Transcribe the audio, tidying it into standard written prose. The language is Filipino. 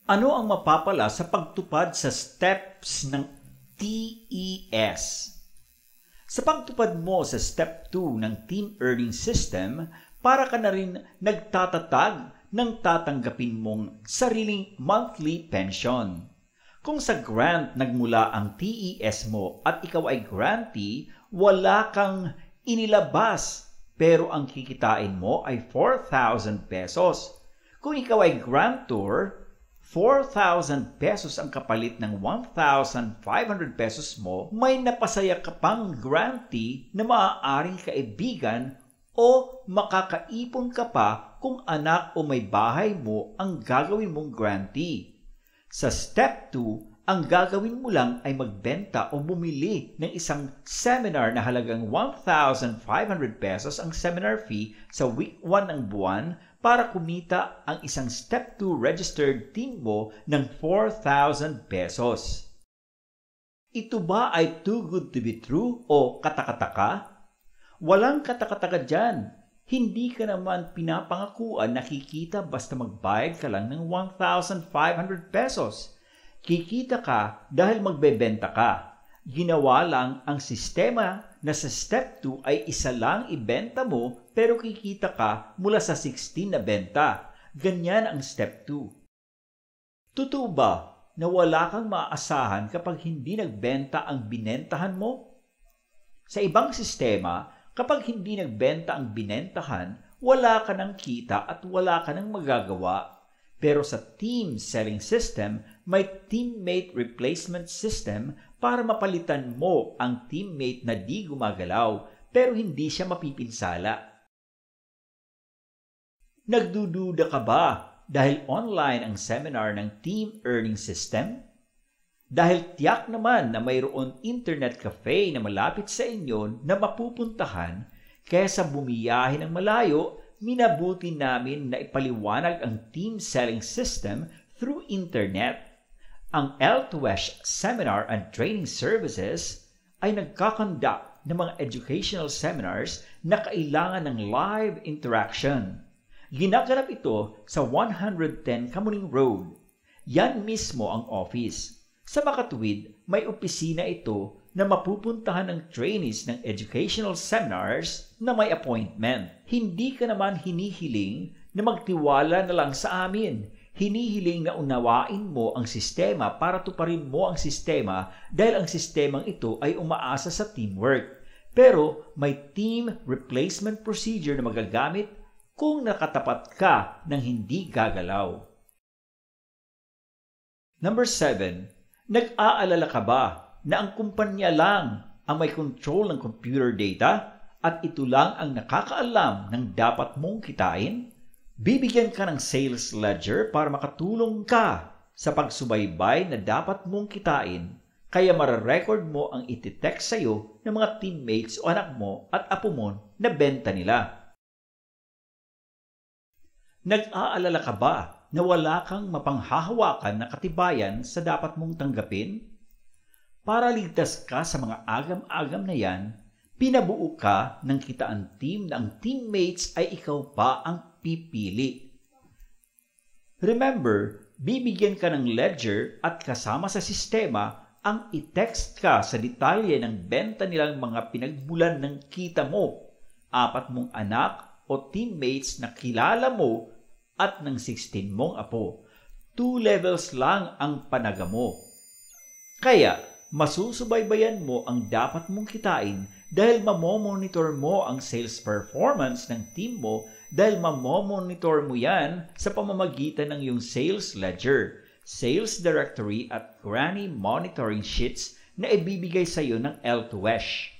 Ano ang mapapala sa pagtupad sa steps ng TES? Sa pagtupad mo sa Step 2 ng Team Earning System, para ka na rin nagtatatag ng tatanggapin mong sariling monthly pension. Kung sa grant nagmula ang TES mo at ikaw ay grantee, wala kang inilabas pero ang kikitain mo ay 4,000 pesos. Kung ikaw ay grantor, 4,000 pesos ang kapalit ng 1,500 pesos mo, may napasaya ka pang grantee na maaaring kaibigan o makakaipon ka pa kung anak o may bahay mo ang gagawin mong grantee. Sa Step 2, ang gagawin mo lang ay magbenta o bumili ng isang seminar na halagang 1,500 pesos ang seminar fee sa week 1 ng buwan para kumita ang isang Step 2 registered team mo ng 4,000 pesos. Ito ba ay too good to be true o katakataka? Walang katakataka dyan. Hindi ka naman pinapangakuan na kikita basta magbayad ka lang ng 1,500 pesos. Kikita ka dahil magbebenta ka. Ginawa lang ang sistema na sa Step 2 ay isa lang ibenta mo pero kikita ka mula sa 16 na benta. Ganyan ang Step 2. Totoo ba na wala kang maaasahan kapag hindi nagbenta ang binentahan mo? Sa ibang sistema, kapag hindi nagbenta ang binentahan, wala ka ng kita at wala ka ng magagawa. Pero sa team selling system, may teammate replacement system para mapalitan mo ang teammate na di gumagalaw pero hindi siya mapipinsala. Nagdududa ka ba dahil online ang seminar ng Team Earning System? Dahil tiyak naman na mayroon internet cafe na malapit sa inyo na mapupuntahan, kaysa bumiyahe ng malayo, minabuti namin na ipaliwanag ang team selling system through internet. Ang L2S Seminar and Training Services ay nagkakandak ng mga educational seminars na kailangan ng live interaction. Ginaganap ito sa 110 Kamuning Road. Yan mismo ang office. Sa Makatuwid, may opisina ito na mapupuntahan ng trainees ng educational seminars na may appointment. Hindi ka naman hinihiling na magtiwala na lang sa amin. Hinihiling na unawain mo ang sistema para tuparin mo ang sistema dahil ang sistemang ito ay umaasa sa teamwork. Pero may team replacement procedure na magagamit kung nakatapat ka ng hindi gagalaw. Number 7. Nag-aalala ka ba na ang kumpanya lang ang may control ng computer data at ito lang ang nakakaalam ng dapat mong kitain? Bibigyan ka ng sales ledger para makatulong ka sa pagsubaybay na dapat mong kitain, kaya mararecord mo ang iti-text sa'yo ng mga teammates o anak mo at apo mo na benta nila. Nag-aalala ka ba na wala kang mapanghahawakan na katibayan sa dapat mong tanggapin? Para ligtas ka sa mga agam-agam na yan, pinabuo ka ng kitaan team na ang teammates ay ikaw pa ang pipili. Remember, bibigyan ka ng ledger at kasama sa sistema ang i-text ka sa detalye ng benta nilang mga pinagmulan ng kita mo, 4 mong anak o teammates na kilala mo at ng 16 mong apo. 2 levels lang ang panaga mo. Kaya, masusubaybayan mo ang dapat mong kitain dahil mamomonitor mo ang sales performance ng team mo dahil mamomonitor mo yan sa pamamagitan ng iyong sales ledger, sales directory at granny monitoring sheets na ibibigay sa iyo ng L2S.